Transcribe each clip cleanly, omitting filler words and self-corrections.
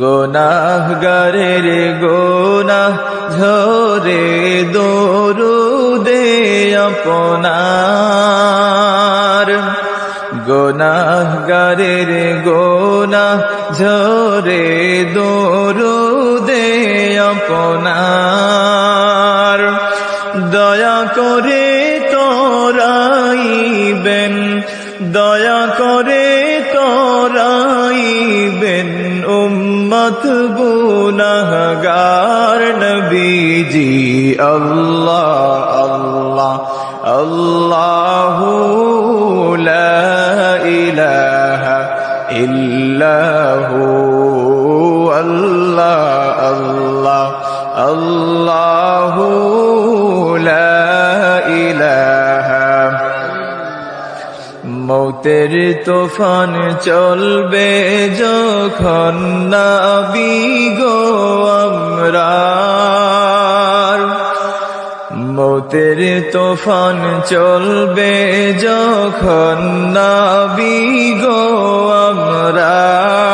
গুনাহগারের গুনাহ ঝরে দরুদে আপনার, গুনাহগারের গুনাহ ঝরে দরুদে আপনার। দয়া করে তরাইবেন, দয়া করে তরাইবেন উম্মত গুনাহগার নবীজি। আল্লাহ আল্লাহ আল্লাহু লা ইলাহা ইল্লাহু, আল্লাহ আল্লাহ আল্লাহু লা ইলাহা। মৌতের তুফান চলবে যখন নবী গো আমরার, মৌতের তুফান চলবে যখন নবী গো আমরার।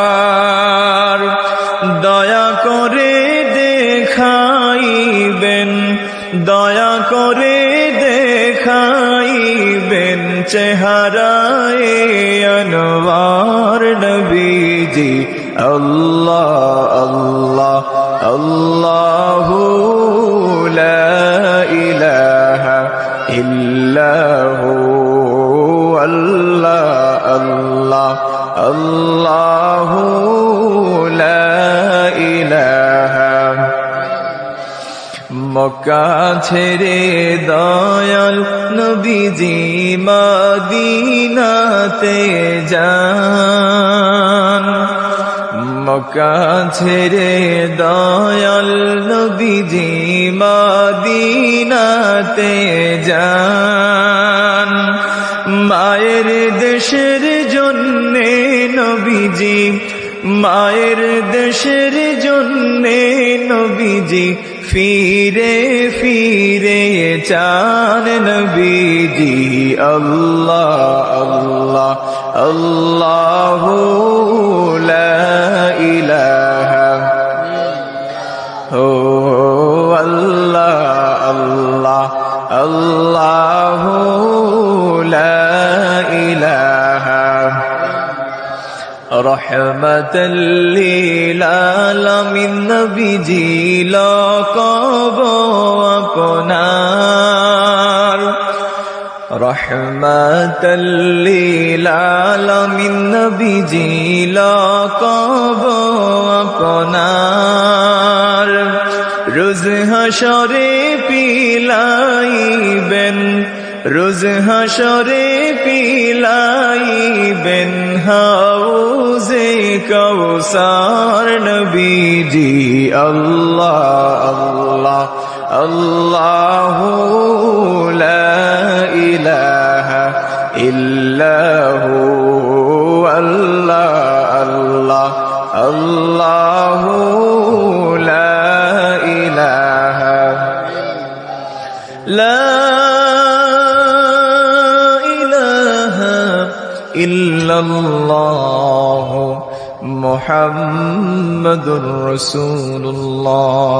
দয়া করে দেখাইবেন, দয়া করে দেখাইবেন চেহারায়ে আনওয়ার নবীজি। আল্লাহ আল্লাহ আল্লাহু লা ইলাহা ইল্লাহু, আল্লাহ আল্লাহ আল্লাহু লা ইলাহা। মক্কা ছেড়ে দয়াল নবীজি মদিনাতে যান, মক্কা ছেড়ে দয়াল নবীজি মদিনাতে যান। মায়ের দেশের জন্যে নবীজি, মায়ের দেশের জন্যে নবীজি ফিরে ফিরে চান নবীজি। আল্লাহ আল্লাহ আল্লাহু লা ইলাহা, ও আল্লাহ আল্লাহ আল্লাহু লা ইলাহা। রহমাতাল লিল আলামিন নবীজি লকব আপনার, রহমাতাল লিল আলামিন নবীজি লকব আপনার। রোজ হাশরে পিলাইবেন, রোজ হাশরে পিলাইবেন হাউজে কাউসার নবীজি। আল্লাহ আল্লাহ আল্লাহু লা ইলাহা ইল্লাহু, আল্লাহ আল্লাহ আল্লাহু লা ইলাহা লা ইল্লাল্লাহু মুহাম্মাদুর রাসূলুল্লাহ।